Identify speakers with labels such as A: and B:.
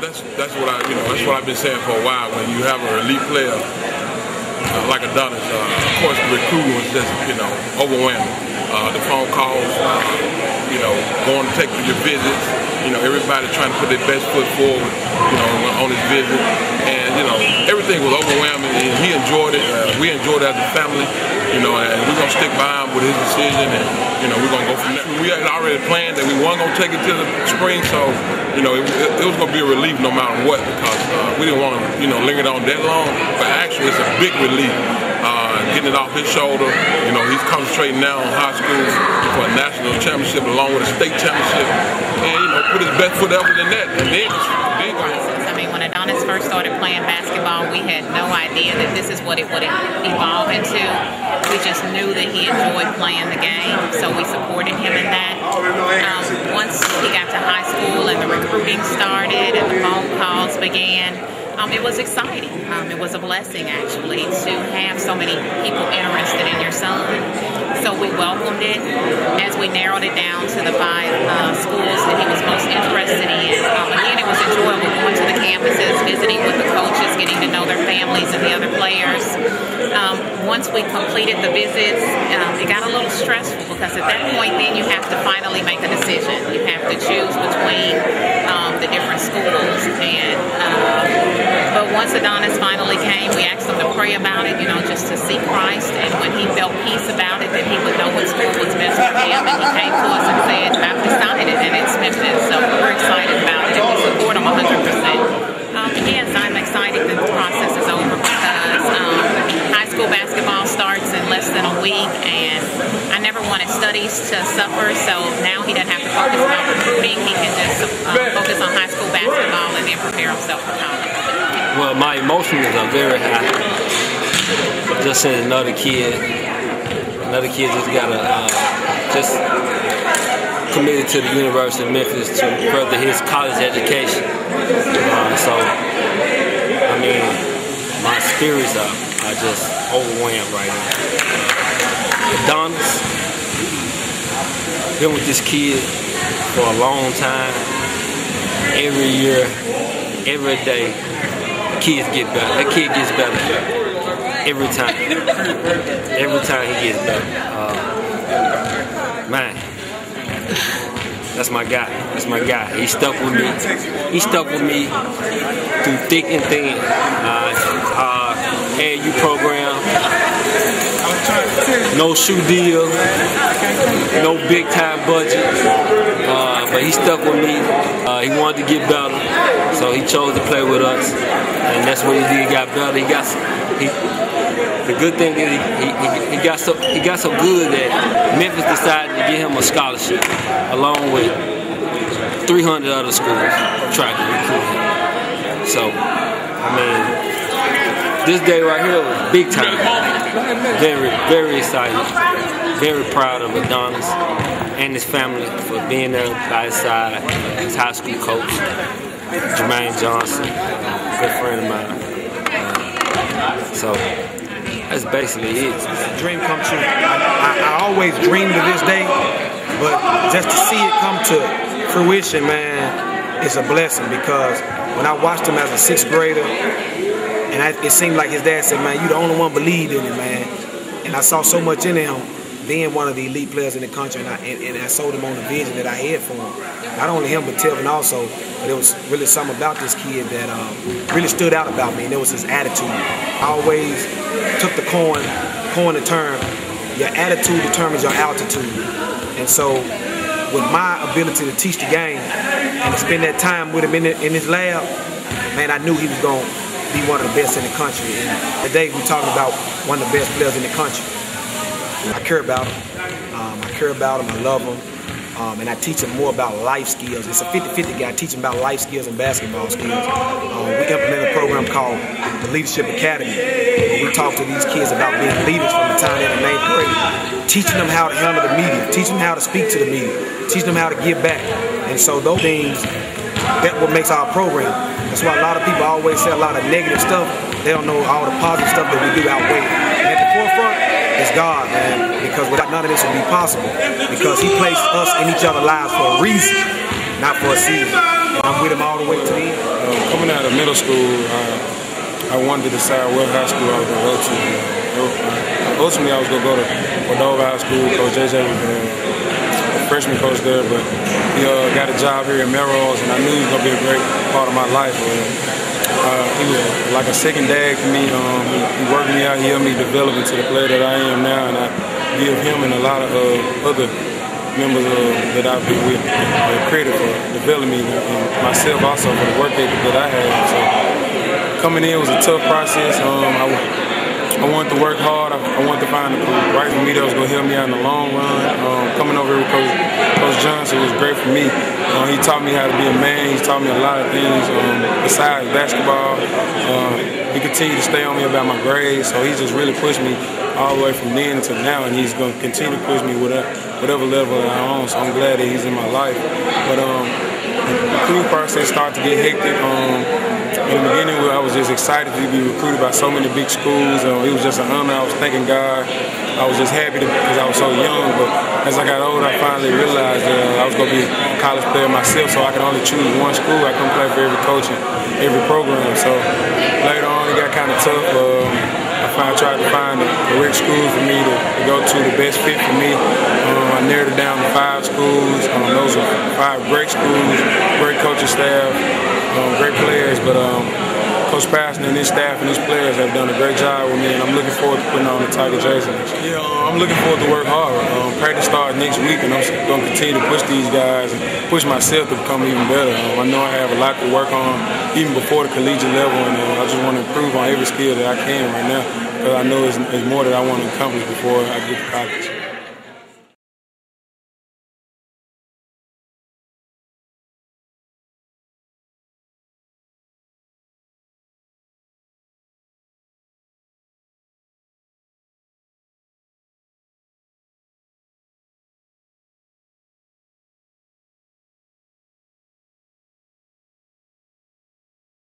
A: that's what I've been saying for a while. When you have an elite player like Adonis, of course the recruiting was just overwhelming. The phone calls, going to take your visits. Everybody trying to put their best foot forward, on his visit, and everything was overwhelming. And he enjoyed it. We enjoyed it as a family, and we're gonna stick by him with his decision, and we're gonna go from there. We had already planned that we weren't gonna take it to the spring, so it was gonna be a relief no matter what, because we didn't want to linger on that long. But actually, it's a big relief. Getting it off his shoulder, he's concentrating now on high school for a national championship along with a state championship, and put his best foot up in the net, and then it's big.
B: I mean, when Adonis first started playing basketball, we had no idea that this is what it would evolve into. We just knew that he enjoyed playing the game, so we supported him in that. Once he got to high school and the recruiting started and the phone calls began, it was exciting. It was a blessing, actually, to have so many people interested in your son. So we welcomed it as we narrowed it down to the 5 schools that he was most interested in. Again, it was enjoyable going to the campuses, visiting with the coaches, getting to know their families and the other players. Once we completed the visits, it got a little stressful, because at that point then you have to finally make a decision. You have to choose between the different schools, and but once Adonis finally came, we asked him to pray about it, just to seek Christ, and when he felt peace about it, then he would know what school was best for him, and he came to us and said, I've decided it, and it's Memphis, so we're excited about it, and we support him 100%. Yes, I'm excited that the process is over, because high school basketball starts in less than a week, and I never wanted studies to suffer, so now he doesn't have to focus on recruiting. He can just focus on high school basketball and then prepare himself for college.
C: Well, my emotions are very high. Just seeing another kid just just committed to the University of Memphis to further his college education. So, I mean, my spirits are just overwhelmed right now. Adonis, been with this kid for a long time. Every year, every day, kids get better. That kid gets better every time. Every time he gets better. Man, that's my guy. That's my guy. He stuck with me. He stuck with me through thick and thin. AAU program, no shoe deal, no big time budget. But he stuck with me. He wanted to get better, so he chose to play with us, and that's what he did. He got better. The good thing is he got so good that Memphis decided to give him a scholarship, along with 300 other schools trying to recruit him. So, I mean, this day right here was big time. Very, very excited. Very proud of Adonis and his family for being there by his side. His high school coach, Jermain Johnson, a good friend of mine. So that's basically it.
D: Dream come true. I always dreamed of this day, but just to see it come to fruition, man, it's a blessing, because when I watched him as a 6th grader, and it seemed like his dad said, man, you the only one believed in it, man. And I saw so much in him, being one of the elite players in the country, and I sold him on the vision that I had for him. Not only him, but Tevin also. But there was really something about this kid that really stood out about me, and it was his attitude. I always took the coin the term, your attitude determines your altitude. And so with my ability to teach the game and to spend that time with him in his lab, man, I knew he was going to be one of the best in the country. And today we're talking about one of the best players in the country. I care about him. I love him. And I teach him more about life skills. It's a 50-50 guy. I teach him about life skills and basketball skills. We implemented a program called the Leadership Academy, where we talk to these kids about being leaders from the time they're in 9th grade, teaching them how to handle the media, teaching them how to speak to the media, teaching them how to give back. And so those things, that's what makes our program. That's why a lot of people always say a lot of negative stuff. They don't know all the positive stuff that we do outweigh. And at the forefront is God, man, because without none of this would be possible, because he placed us in each other's lives for a reason, not for a season. I'm with him all the way to the end?
A: Coming out of middle school, I wanted to decide what high school I was going to go to. Ultimately, I was going to go to Cordova High School. Coach JJ was a freshman coach there, but he got a job here in Melrose, and I knew he was going to be a great part of my life. He was like a second dad to me. He worked me out, he helped me develop into the player that I am now, and I give him and a lot of other members that I've been with credit for developing me and myself also for the work ethic that I had. So coming in was a tough process. I wanted to work hard. I wanted to find the right for me that was going to help me out in the long run. Coming over here with Coach Johnson was great for me. He taught me how to be a man. He taught me a lot of things besides basketball. He continued to stay on me about my grades, so he just really pushed me all the way from then to now, and he's going to continue to push me whatever level that I'm on, so I'm glad that he's in my life. But the recruiting process started to get hectic. In the beginning, I was just excited to be recruited by so many big schools. It was just an honor. I was thanking God. I was just happy because I was so young. But as I got older, I finally realized that I was going to be a college player myself, so I could only choose one school. I couldn't play for every coach and every program. So later on, it got kind of tough. I tried to find the correct school for me to go to, the best fit for me. I narrowed it down to 5 schools. Those are 5 great schools, great coaching staff, great players. But Coach Paston and his staff and his players have done a great job with me, and I'm looking forward to putting on the Tiger jersey. Yeah, I'm looking forward to work hard. Practice starts next week, and I'm going to continue to push these guys and push myself to become even better. I know I have a lot to work on, even before the collegiate level, and I just want to improve on every skill that I can right now, because I know it's more that I want to accomplish before I get to college.